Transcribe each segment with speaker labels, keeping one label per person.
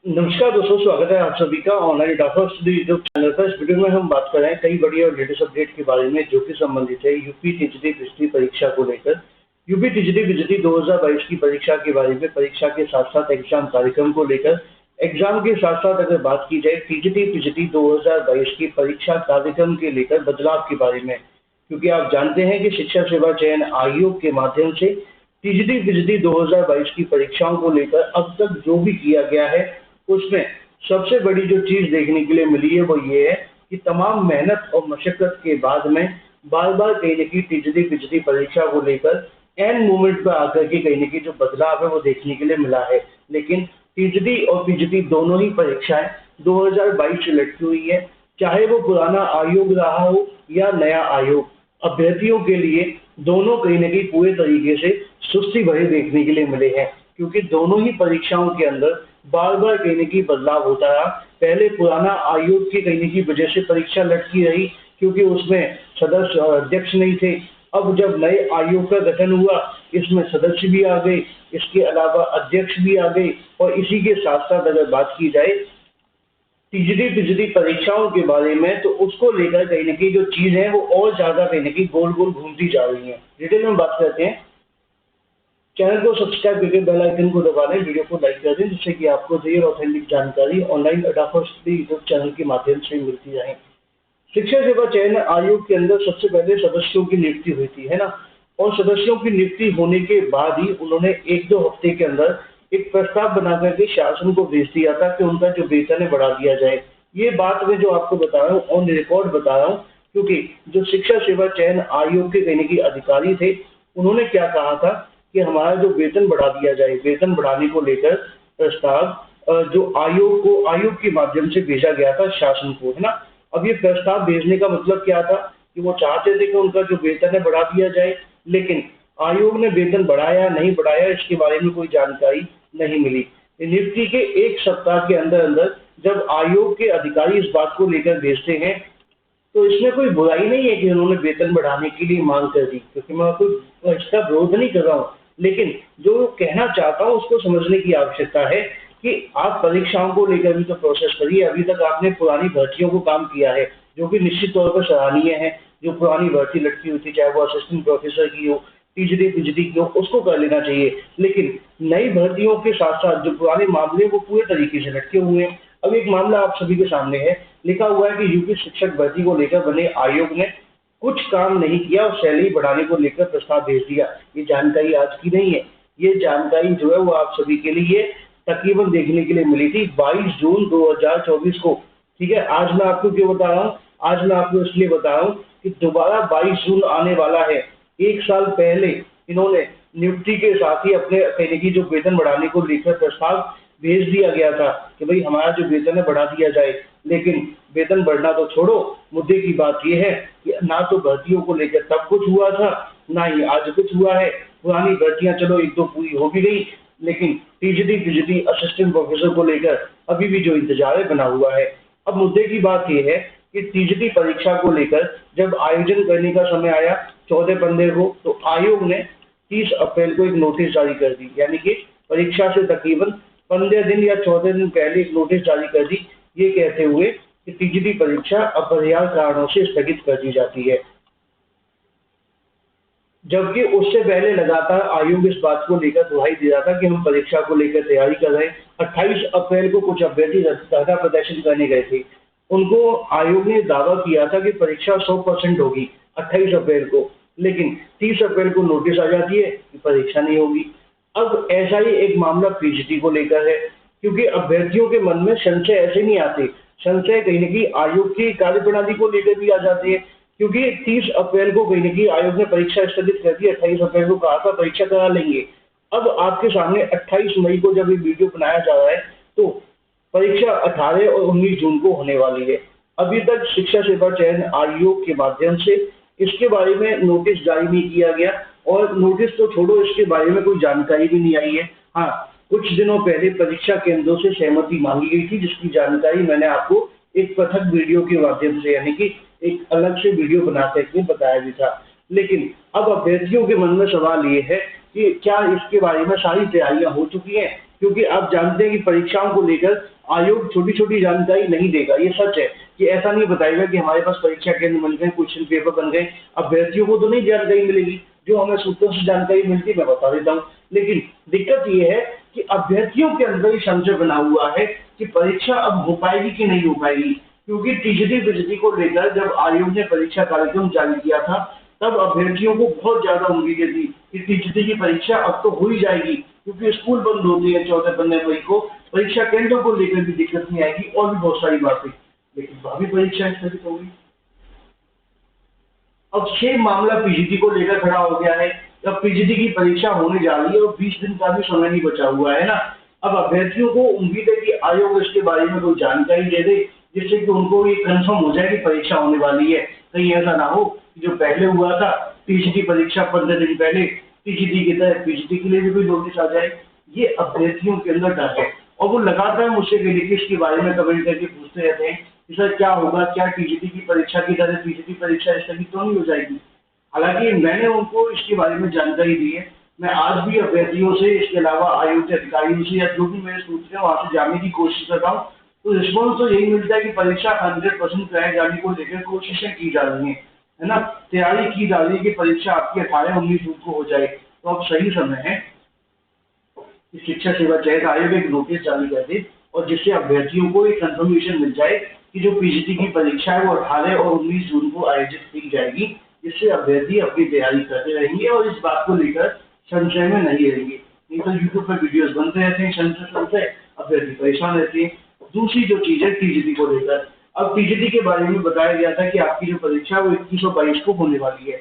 Speaker 1: नमस्कार दोस्तों, स्वागत है आप सभी का online data study YouTube channel पर। इस वीडियो में हम बात कर रहे हैं कई बड़ी और लेटेस्ट अपडेट के बारे में जो कि संबंधित है यूपी टीजीटी बिजली परीक्षा को लेकर। यूपी टीजीटी बिजली 2022 की परीक्षा के बारे में, परीक्षा के साथ साथ एग्जाम कार्यक्रम को लेकर, एग्जाम के साथ साथ अगर बात की जाए टीजीटी बिजली 2022 की परीक्षा कार्यक्रम के लेकर बदलाव के बारे में, क्योंकि आप जानते हैं कि शिक्षा सेवा चयन आयोग के माध्यम से टीजीटी बिजली 2022 की परीक्षाओं को लेकर अब तक जो भी किया गया है उसमें सबसे बड़ी जो चीज देखने के लिए मिली है वो ये है कि तमाम मेहनत और मशक्कत के बाद में बार बार कहीं न कहीं टीजीटी बिजली परीक्षा को लेकर एन मोमेंट पर आकर के कहीं न कहीं जो बदलाव है वो देखने के लिए मिला है। लेकिन टीजीटी और पीजीटी दोनों ही परीक्षाएं 2022 से लटकी हुई है, चाहे वो पुराना आयोग रहा हो या नया आयोग। अभ्यर्थियों के लिए दोनों कहीं न कहीं पूरे तरीके से सुस्ती भरे देखने के लिए मिले हैं, क्योंकि दोनों ही परीक्षाओं के अंदर बार बार कहीं न कहीं बदलाव होता रहा। पहले पुराना आयोग की कहीं न कहीं वजह से परीक्षा लटकी रही, क्योंकि उसमें सदस्य और अध्यक्ष नहीं थे। अब जब नए आयोग का गठन हुआ, इसमें सदस्य भी आ गए, इसके अलावा अध्यक्ष भी आ गए, और इसी के साथ साथ अगर बात की जाए टीजीटी बिजली परीक्षाओं के बारे में, तो उसको लेकर कहीं न कहीं जो चीज है वो और ज्यादा कहीं न कहीं गोल गोल घूमती जा रही है। डिटेल में बात करते हैं। चैनल को सब्सक्राइब करके बेल आइकन को दबा दें, वीडियो को लाइक कर दें, जिससे कि आपको सही और ऑथेंटिक जानकारी ऑनलाइन अडाफा स्टडी यूट्यूब चैनल के माध्यम से मिलती रहे। शिक्षा सेवा चयन आयोग के अंदर सबसे पहले सदस्यों की नियुक्ति हुई थी, है ना। और सदस्यों की नियुक्ति होने के बाद ही उन्होंने एक दो हफ्ते के अंदर एक प्रस्ताव बना करके शासन को भेज दिया था कि उनका जो वेतन है बढ़ा दिया जाए। ये बात मैं जो आपको बता रहा हूँ ऑन रिकॉर्ड बता रहा हूँ, क्योंकि जो शिक्षा सेवा चयन आयोग के कहने के अधिकारी थे, उन्होंने क्या कहा था कि हमारा जो वेतन बढ़ा दिया जाए, वेतन बढ़ाने को लेकर प्रस्ताव जो आयोग के माध्यम से भेजा गया था शासन को, है ना। अब ये प्रस्ताव भेजने का मतलब क्या था कि वो चाहते थे कि उनका जो वेतन है बढ़ा दिया जाए, लेकिन आयोग ने वेतन बढ़ाया नहीं बढ़ाया इसके बारे में कोई जानकारी नहीं मिली। नियुक्ति के एक सप्ताह के अंदर अंदर जब आयोग के अधिकारी इस बात को लेकर भेजते हैं, तो इसमें कोई बुराई नहीं है कि उन्होंने वेतन बढ़ाने के लिए मांग कर दी, क्योंकि मैं कोई इसका विरोध नहीं कर रहा हूँ। लेकिन जो कहना चाहता हूँ उसको समझने की आवश्यकता है कि आप परीक्षाओं को लेकर भी तो प्रोसेस करिए। अभी तक आपने पुरानी भर्तियों को काम किया है, जो कि निश्चित तौर पर सराहनीय है। जो पुरानी भर्ती लटकी हुई थी, चाहे वो असिस्टेंट प्रोफेसर की हो, टीजीटी पीजीटी की हो, उसको कर लेना चाहिए। लेकिन नई भर्तियों के साथ साथ जो पुराने मामले वो पूरे तरीके से लटके हुए हैं। अब एक मामला आप सभी के सामने है, लिखा हुआ है कि यूपी शिक्षक भर्ती को लेकर बने आयोग ने कुछ काम नहीं किया और सैलरी बढ़ाने को लेकर प्रस्ताव भेज दिया। ये जानकारी आज की नहीं है, ये जानकारी जो है वो आप सभी के लिए तकरीबन देखने के लिए मिली थी 22 जून 2024 को। ठीक है, आज मैं आपको क्यों बता रहा हूँ, आज मैं आपको इसलिए बता रहा हूँ कि दोबारा 22 जून आने वाला है। एक साल पहले इन्होंने नियुक्ति के साथ ही अपने कहने की जो वेतन बढ़ाने को लेकर प्रस्ताव भेज दिया गया था कि भाई हमारा जो वेतन है बढ़ा दिया जाए। लेकिन वेतन बढ़ना तो छोड़ो, मुद्दे की बात यह है कि ना तो भर्तियों को लेकर तब कुछ हुआ था, ना ही आज कुछ हुआ है। पुरानी भर्तियां चलो एक दो पूरी हो भी गई, लेकिन टीजीटी पीजीटी असिस्टेंट प्रोफेसर को लेकर अभी भी जो इंतजार है बना हुआ है। अब मुद्दे की बात यह है कि टीजीटी परीक्षा को लेकर जब आयोजन करने का समय आया 14-15 को, तो आयोग ने 30 अप्रैल को एक नोटिस जारी कर दी, यानी कि परीक्षा से तकरीबन 15 दिन या 14 दिन पहले एक नोटिस जारी कर दी, ये कहते हुए कि टीजीटी परीक्षा अपरिहार्य कारणों से स्थगित कर दी जाती है। जबकि उससे पहले लगातार आयोग इस बात को लेकर दुहाई दे रहा था कि हम परीक्षा को लेकर तैयारी कर रहे हैं। 28 अप्रैल को कुछ अभ्यर्थी धरना प्रदर्शन करने गए थे, उनको आयोग ने दावा किया था कि परीक्षा 100% होगी 28 अप्रैल को, लेकिन 30 अप्रैल को नोटिस आ जाती है कि परीक्षा नहीं होगी। अब ऐसा ही एक मामला पीजीटी को लेकर है, क्योंकि अभ्यर्थियों के मन में संशय ऐसे नहीं आते, संशय कहीं न कहीं आयोग की कार्यप्रणाली को लेकर भी आ जाते हैं। क्योंकि 30 अप्रैल को कहीं न कहीं आयोग ने परीक्षा स्थगित कर दी, 28 अप्रैल को कहा था परीक्षा करा लेंगे। अब आपके सामने 28 मई को जब ये वीडियो बनाया जा रहा है, तो परीक्षा 18 और 19 जून को होने वाली है। अभी तक शिक्षा सेवा चयन आयोग के माध्यम से इसके बारे में नोटिस जारी नहीं किया गया, और नोटिस तो छोड़ो, इसके बारे में कोई जानकारी भी नहीं आई है। हाँ, कुछ दिनों पहले परीक्षा केंद्रों से सहमति मांगी गई थी, जिसकी जानकारी मैंने आपको एक पृथक वीडियो के माध्यम से, यानी कि एक अलग से वीडियो बना करके बताया भी था। लेकिन अब अभ्यर्थियों के मन में सवाल ये है कि क्या इसके बारे में सारी तैयारियां हो चुकी हैं, क्योंकि आप जानते हैं कि परीक्षाओं को लेकर आयोग छोटी-छोटी जानकारी नहीं देगा। ये सच है कि ऐसा नहीं बताएगा कि हमारे पास परीक्षा केंद्र बन गए, क्वेश्चन पेपर बन गए। अभ्यर्थियों को तो नहीं जानकारी मिलेगी, जो हमें सूत्रों से जानकारी मिलती है मैं बता देता हूँ। लेकिन दिक्कत ये है कि अभ्यर्थियों के अंदर ही संशय बना हुआ है कि परीक्षा अब हो पाएगी कि नहीं हो पाएगी, क्योंकि टीजीटी-बीजीटी को लेकर जब आयोग ने परीक्षा कार्यक्रम जारी किया था, तब अभ्यर्थियों को बहुत ज्यादा उम्मीदें थी कि टीजीटी की परीक्षा अब तो हो ही जाएगी, क्योंकि स्कूल बंद होते हैं 14-15 मई को, परीक्षा केंद्रों को लेकर भी दिक्कत नहीं आएगी और भी बहुत सारी बातें। लेकिन भावी परीक्षा स्थगित हो गई। अब सेम मामला पीजीटी को लेकर खड़ा हो गया है। अब पीजीटी की परीक्षा होने जा रही है और 20 दिन का भी समय नहीं बचा हुआ है ना। अब अभ्यर्थियों को उम्मीद है कि आयोग इसके बारे में कोई जानकारी दे दे, जिससे कि उनको ये कंफर्म हो जाए कि परीक्षा होने वाली है। कहीं ऐसा ना हो कि जो पहले हुआ था पीजीटी परीक्षा 15 दिन पहले टीजीटी की तरह पीजीटी के लिए भी कोई नोटिस आ जाए। ये अभ्यर्थियों के अंदर डर है और वो लगातार मुझसे इसके बारे में कमेंट करके पूछते रहते हैं कि सर क्या होगा, क्या टीजीटी की परीक्षा की तरह पीजीटी परीक्षा स्थगित तो नहीं हो जाएगी। हालांकि मैंने उनको इसके बारे में जानकारी दी है। मैं आज भी अभ्यर्थियों से, इसके अलावा आयोग के अधिकारियों से या जो भी मेरे सूत्र है वहां से जानने की कोशिश कर रहा हूँ, तो रिस्पॉन्स तो यही मिलता है कि परीक्षा 100% कराए जाने को लेकर कोशिशें की जा रही है ना, तैयारी की जा रही है कि परीक्षा आपकी 18-19 जून को हो जाए। तो अब सही समय है कि शिक्षा सेवा चयन आयोग एक नोटिस जारी कर दे और जिससे अभ्यर्थियों को एक कंफर्मेशन मिल जाए कि जो पीजीटी की परीक्षा है वो 18 और 19 जून को आयोजित की जाएगी, जिससे अभ्यर्थी अपनी तैयारी करते रहेंगे और इस बात को लेकर संशय में नहीं रहेंगे। नहीं तो यूट्यूब पर वीडियोस बनते रहते हैं संशय, अभ्यर्थी परेशान रहते हैं। दूसरी जो चीज है टीजीटी को लेकर, अब टीजीटी के बारे में बताया गया था कि आपकी जो परीक्षा वो 21 और 22 को होने वाली है।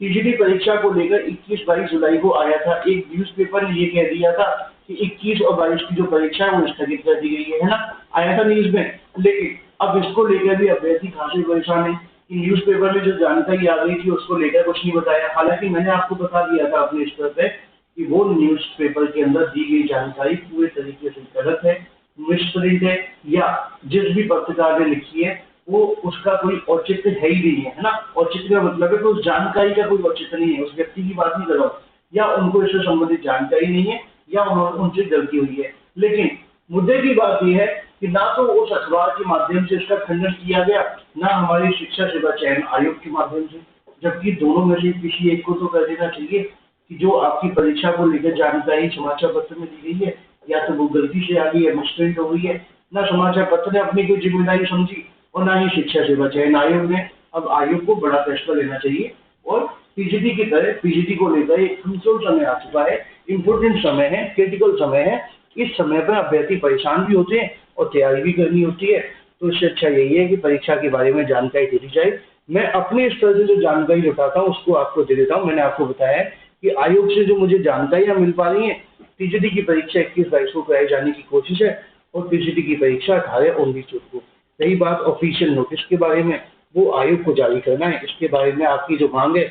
Speaker 1: टीजीटी परीक्षा को लेकर 21-22 जुलाई को आया था, एक न्यूज़पेपर ने ये कह दिया था कि 21 और 22 की जो परीक्षा है वो स्थगित कर दी गई है ना, आया था न्यूज में। लेकिन अब इसको लेकर भी अभ्यर्थी खासे परेशान है कि न्यूज़पेपर में जो जानकारी आ गई थी उसको लेकर कुछ नहीं बताया। हालांकि मैंने आपको बता दिया था अपने स्तर पे कि वो न्यूज़पेपर के अंदर दी गई जानकारी पूरे तरीके से गलत है, मिसप्रिंट है, या जिस भी पत्रकार ने लिखी है वो उसका कोई औचित्य है ही नहीं है ना। औचित्य का मतलब है कि उस जानकारी का कोई औचित्य नहीं है, उस व्यक्ति की बात नहीं कर रहा हूँ, या उनको इससे संबंधित जानकारी नहीं है या उनसे गलती हुई है। लेकिन मुद्दे की बात यह है कि ना तो उस अखबार के माध्यम से इसका खंडन किया गया, ना हमारी शिक्षा सेवा चयन आयोग के माध्यम से, जबकि दोनों में से किसी एक को तो कर देना चाहिए कि जो आपकी परीक्षा को लेकर जानकारी समाचार पत्र में दी गई है या तो वो गलती से आ गई है, मिसप्रिंट हो गई है। ना समाचार पत्र ने अपनी कोई जिम्मेदारी समझी और ना ही शिक्षा सेवा चयन आयोग ने। अब आयोग को बड़ा फैसला लेना चाहिए और पीजीटी की तरह पीजीटी को लेकर एक क्रूशियल समय आ चुका है, इम्पोर्टेंट समय है, क्रिटिकल समय है। इस समय पर अभ्यर्थी परेशान भी होते हैं और तैयारी भी करनी होती है। तो इससे अच्छा यही है कि परीक्षा के बारे में जानकारी दे दी जाए। मैं अपने स्तर से जो जानकारी जुटाता हूँ उसको आपको दे देता हूँ। मैंने आपको बताया है कि आयोग से जो मुझे जानकारियाँ मिल पा रही हैं, टीजीटी की परीक्षा 21-22 को कराई जाने की कोशिश है और पीजीटी की परीक्षा 18 और 19 जून को। रही बात ऑफिशियल नोटिस के बारे में, वो आयोग को जारी करना है। इसके बारे में आपकी जो मांग है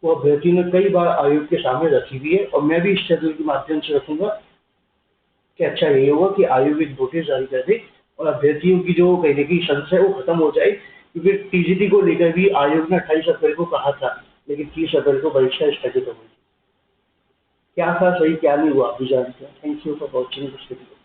Speaker 1: वो अभ्यर्थी ने कई बार आयोग के सामने रखी हुई है और मैं भी इस चैनल के माध्यम से रखूंगा कि अच्छा यही होगा कि आयोग एक नोटिस जारी कर दे और अभ्यर्थियों की जो कहीं ना कहीं संशय वो खत्म हो जाए, क्योंकि टीजीटी को लेकर भी आयोग ने 28 अप्रैल को कहा था, लेकिन 30 अप्रैल को परीक्षा स्थगित हो गई। क्या था सही क्या नहीं हुआ आप भी जानते हैं। Thank you for watching this video.